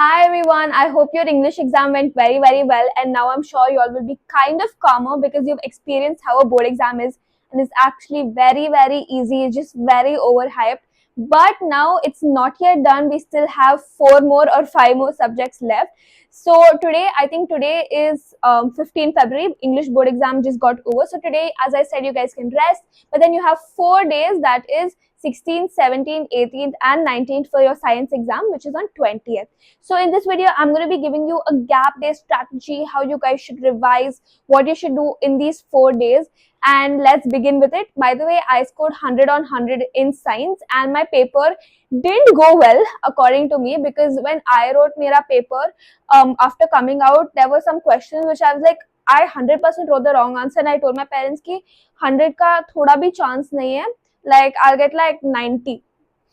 Hi everyone, I hope your English exam went very well, and now I'm sure you all will be kind of calmer because you've experienced how a board exam is, and it's actually very easy. It's just very overhyped. But now it's not yet done. We still have 4 more or 5 more subjects left. So today, I think today is 15 February. English board exam just got over. So today, as I said, you guys can rest. But then you have 4 days. That is 16th, 17th, 18th, and 19th for your science exam, which is on 20th. So in this video, I'm going to be giving you a gap day strategy, how you guys should revise, what you should do in these 4 days. And let's begin with it. By the way, I scored 100 on 100 in science, and my paper didn't go well according to me, because when I wrote mera paper, after coming out, there were some questions which I was like, I 100% wrote the wrong answer, and I told my parents ki 100 ka thoda bhi chance nahi hai, like I'll get like 90.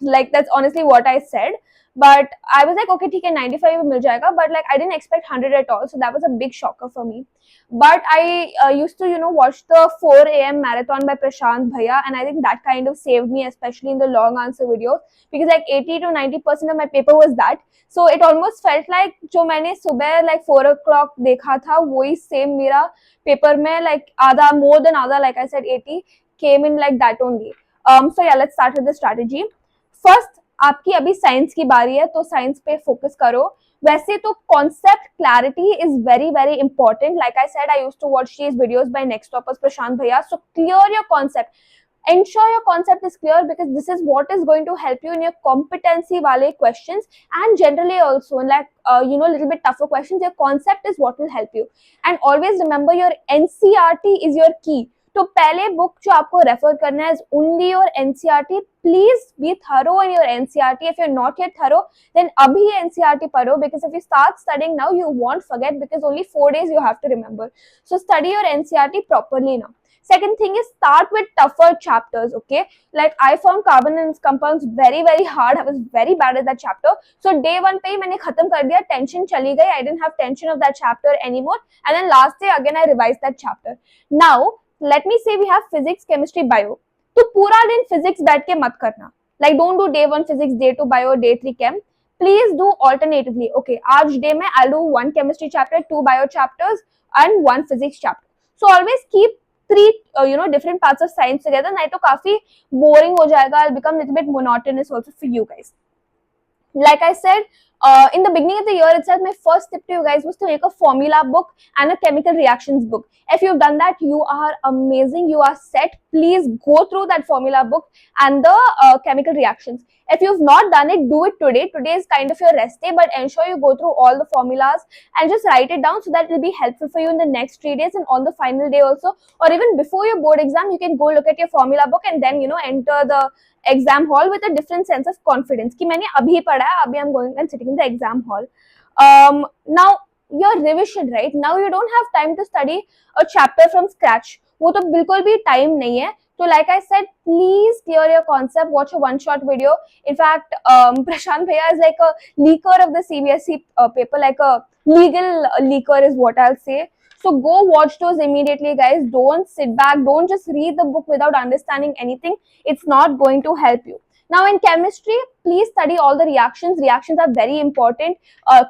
Like that's honestly what I said. But I was like, okay, ठीक है, 95 मिल जाएगा. But like I didn't expect 100 at all, so that was a big shocker for me. But I used to, watch the 4 a.m. marathon by Prashant Bhaiya, and I think that kind of saved me, especially in the long answer videos, because like 80 to 90% of my paper was that. So it almost felt like जो मैंने सुबह like 4 o'clock देखा था, वही same मेरा paper में like आधा, more than आधा, like I said 80 came in like that only. So yeah, let's start with the strategy. First, आपकी अभी साइंस की बारी है, तो साइंस पे फोकस करो. वैसे तो concept clarity is very important. Like I said, I used to watch these videos by next toppers Prashant bhaiya. So clear your concept. Ensure your concept is clear, because this is what is going to help you in your competency wale questions, and generally also in like little bit tougher questions. Your concept is what will help you. And always remember, your NCERT is your key. तो पहले book जो आपको refer करना है only your NCERT. Please be thorough in your NCERT. If you are not yet thorough, then अभी NCERT पढ़ो, because if you start studying now you won't forget, because only 4 days you have to remember. So study your NCERT properly now. Second thing is, start with tougher chapters. Okay, like I found carbon and compounds very hard. I was very bad at that chapter. So day 1 पे ही मैंने खत्म कर दिया. Tension चली गई. I didn't have tension of that chapter anymore. And then last day again I revised that chapter. Now let me say we have physics, chemistry, bio. तो पूरा दिन physics बैठ के मत करना. Like don't do day 1 physics, day 2 bio, day 3 chem. Please do alternatively. Okay, आज day में I'll do 1 chemistry chapter, 2 bio chapters, and 1 physics chapter. So always keep 3 different parts of science together. नहीं तो काफी boring हो जाएगा. I'll become a little bit monotonous also for you guys. Like I said, in the beginning of the year itself, my first tip to you guys was to make a formula book and a chemical reactions book. If you've done that, you are amazing. You are set. Please go through that formula book and the chemical reactions. If you've not done it, do it today. Today is kind of your rest day, but ensure you go through all the formulas and just write it down, so that it will be helpful for you in the next 3 days and on the final day also, or even before your board exam. You can go look at your formula book and then enter the exam hall with a different sense of confidence कि मैंने अभी पढ़ा है, अभी I'm going and sitting in the exam hall. Now your revision, right? Now you don't have time to study a chapter from scratch. वो तो बिल्कुल भी time नहीं है. So like I said, please clear your concept. Watch a one-shot video. In fact, Prashant Bhaiya is like a leaker of the CBSE paper, like a legal leaker is what I'll say. So go watch those immediately, guys. Don't sit back. Don't just read the book without understanding anything. It's not going to help you. Now in chemistry, please study all the reactions. Reactions are very important.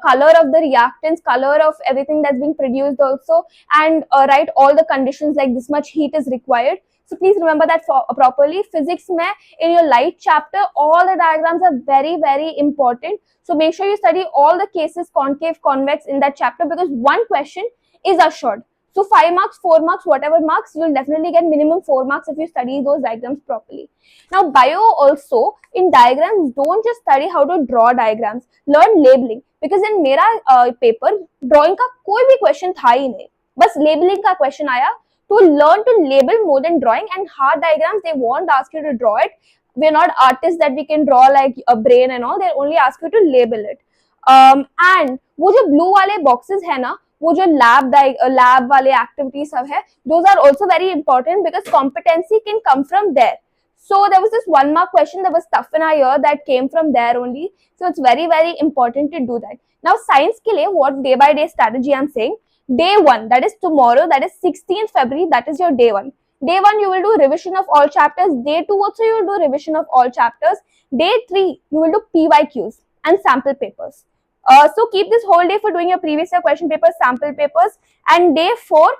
Color of the reactants, color of everything that's being produced also, and write all the conditions, like this much heat is required. So please remember that properly. Physics mein, in your light chapter, all the diagrams are very important. So make sure you study all the cases, concave, convex in that chapter, because one question is assured. So 5 marks, 4 marks, whatever marks, you'll definitely get minimum 4 marks if you study those diagrams properly. Now bio also, in diagrams, don't just study how to draw diagrams, learn labeling. Because in मेरा paper, drawing का कोई भी question था ही नहीं, बस labeling का question आया. To learn to label more than drawing. And hard diagrams, they won't ask you to draw it. We're not artists that we can draw like a brain and all. They only ask you to label it. And वो जो blue वाले boxes है ना, वो जो lab वाले activities सब है, those are also very important, because competency can come from there. So there was this 1 mark question that was tough in our year that came from there only. So it's very important to do that. Now science के लिए what day by day strategy I'm saying. Day 1, that is tomorrow, that is 16th February, that is your day 1. Day 1, you will do revision of all chapters. Day 2 also you will do revision of all chapters. Day 3, you will do PYQs and sample papers. So keep this whole day for doing your previous year question papers, sample papers, and day 4,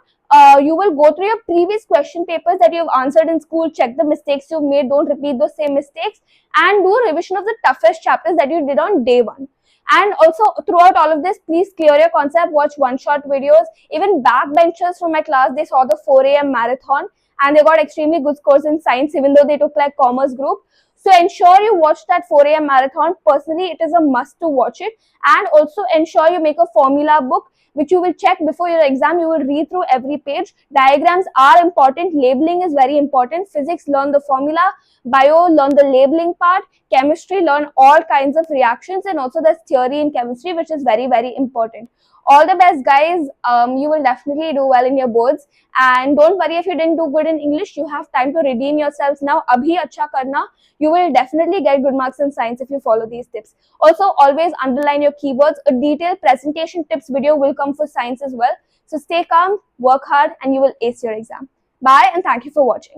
you will go through your previous question papers that you've answered in school, check the mistakes you've made, don't repeat those same mistakes, and do a revision of the toughest chapters that you did on day 1. And also throughout all of this, please clear your concept, watch one-shot videos. Even backbenchers from my class, they saw the 4 a.m. marathon and they got extremely good scores in science, even though they took like commerce group. So ensure you watch that 4 a.m. marathon. Personally, it is a must to watch it. And also ensure you make a formula book which you will check before your exam. You will read through every page. Diagrams are important. Labeling is very important. Physics, learn the formula. Bio, learn the labeling part. Chemistry, learn all kinds of reactions, and also there's theory in chemistry, which is very, very important. All the best, guys. You will definitely do well in your boards. And don't worry if you didn't do good in English. You have time to redeem yourselves now. Abhi acha karna. You will definitely get good marks in science if you follow these tips. Also, always underline your keywords. A detailed presentation tips video will come for science as well. So stay calm, work hard, and you will ace your exam. Bye, and thank you for watching.